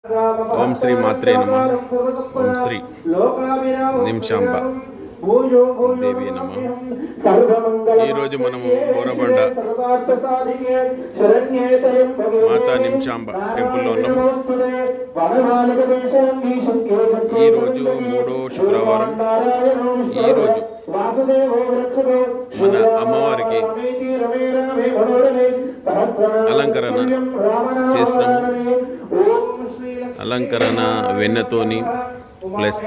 ఓం శ్రీ మాత్రే నమః. ఓం శ్రీ నిమిషాంబ దేవి నమః. ఈరోజు మనము బోరబండ మాతా నిమిషాంబ టెంపుల్లో ఉన్నాము. ఈరోజు మూడో శుక్రవారం. ఈరోజు మన అమ్మవారికి అలంకరణ చేసినాము. అలంకరణ వెన్నతోని ప్లస్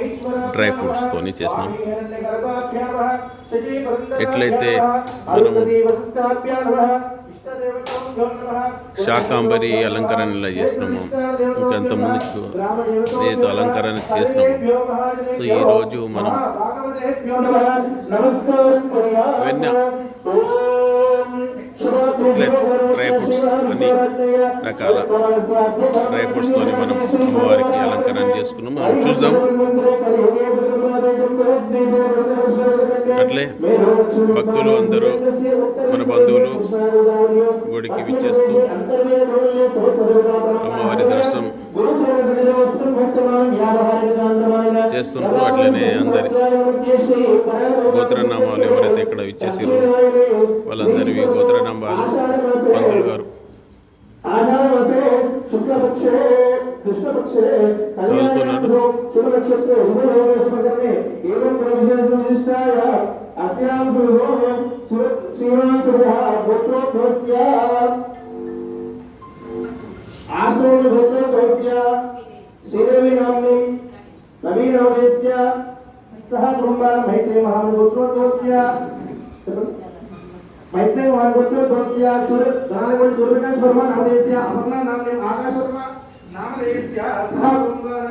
డ్రై ఫ్రూట్స్తోని చేసినాం. ఎట్లయితే మనము శాకాంబరి అలంకరణ ఇలా చేసినాము, ఇంకంత ముందుకు ఏదో అలంకరణ చేసినాము. సో ఈరోజు మనం వెన్న ప్లస్ డ్రై ఫ్రూట్స్ అన్ని రకాల డ్రై ఫ్రూట్స్తో మనం అమ్మవారికి అలంకరణ చేసుకున్నాం. మనం చూద్దాం. అట్లే భక్తులు అందరూ మన బంధువులు గుడికి విచ్చేస్తూ అమ్మవారి దర్శనం చేస్తున్నారు. అట్లనే అందరి గోత్రనామాలు ఎవరైతే ఇక్కడ విచ్చేసారో వాళ్ళందరివి గోత్రనామాలు పంతులు గారు చదువుతున్నారు. శ్రీదేవి నామ్ని నవీనోదయస్య సహ కుటుంబాన మైత్రే మహాగోత్రోద్భవస్య मैत्री महागोत्रो दोस्या सूर्य धनालकोट सूर्यप्रकाश वर्मा नामदेस्य अपर्णा नामने आकाश वर्मा नामदेस्य सह कुंभन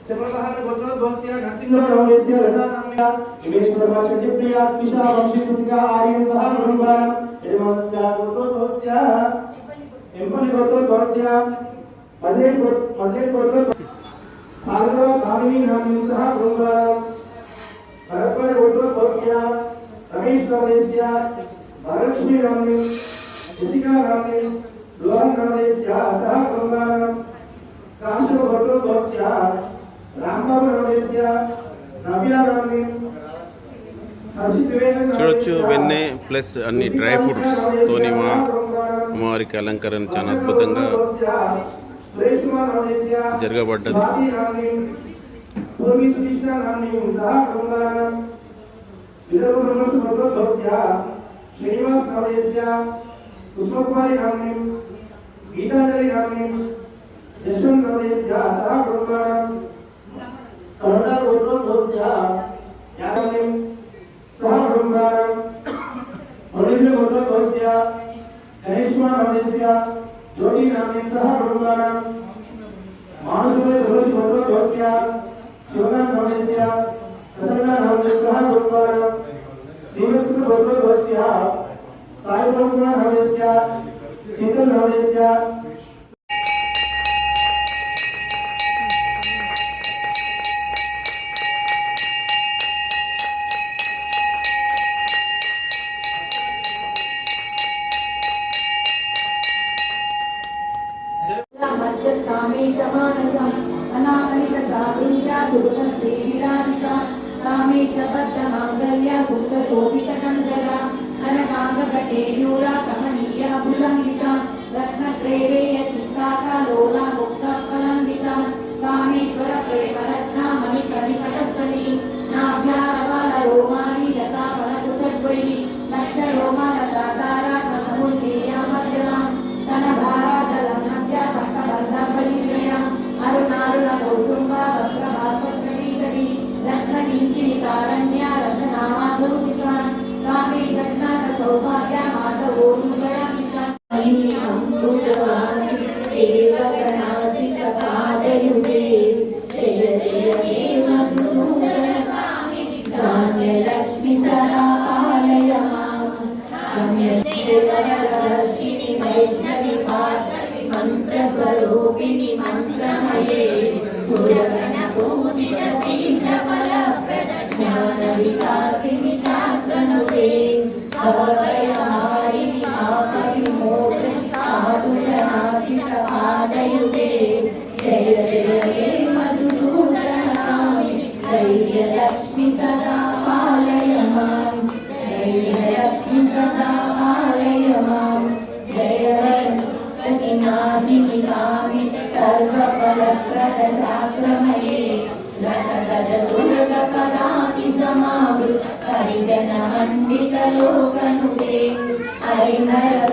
चमलहन गोत्रो दोस्या नरसिंह नामदेस्य लता नामने हिमेश वर्मा चंद्रप्रिया किशा वंशी सुतिका आर्यन सह कुंभन एवंस्य गोत्रो दोस्या एम्पन गोत्रो दोस्या मधुरे गोत्रो भार्गव भामिनी नामने सह कुंभन भरतवर गोत्रो दोस्या रमेश नामदेस्य महालक्ष्मी नामने जसिका नामने लोहन नामदेस्य सह कुंभन काशो गोत्रो दोस्या रामबाबु नामदेस्य नव्या नामने हर्षित विवेक చూడొచ్చు. వెన్నె ప్లస్ అన్ని డ్రై ఫ్రూట్స్ తోని మా అమ్మవారికి అలంకరణ చాలా అద్భుతంగా జరగబడ్డది. पूर्वी सुचिष्णा नामने सह कुंभन विदर्भ ब्रह्मस्व गोत्रो दोस्या श्रीनिवास नामदेस्य पुष्पकुमारी नामने गीतांजलि नामने यशवंत नामदेस्य सह कुंभन करुणा गोत्रो दोस्या यामने सह कुंभन मनुष्य गोत्रो दोस्या गणेश कुमार नामदेस्य ज्योति नामने सह कुंभन मानुषमे गोत्रो दोस्या शिवकांत नामदेस्य प्रसन्ना नामदेस्य सह कुंभन श्रीवत्स गोत्रो दोस्या साई कुमार नामदेस्य शीतल नामदेस्य मंत्रस्वरूपिणी मंत्रमये सुरगण पूजित शीघ्र फल प्रद ज्ञान विकासिनी शास्त्रनुते भवभयहारिणी आपविमोचनि साधु जनासित पादयुते जय जय हे मधुसूदनकामिनि धैर्यलक्ष्मि सदा पालय मां धैर्यलक्ष्मि सदा पालय मां जय जय दुःखविनाशिनि कामिनि सर्वफलप्रद शास्त्रमये रसगजदुर्गपदाति समावृत हरिजनमण्डितलोकनुते हरिहर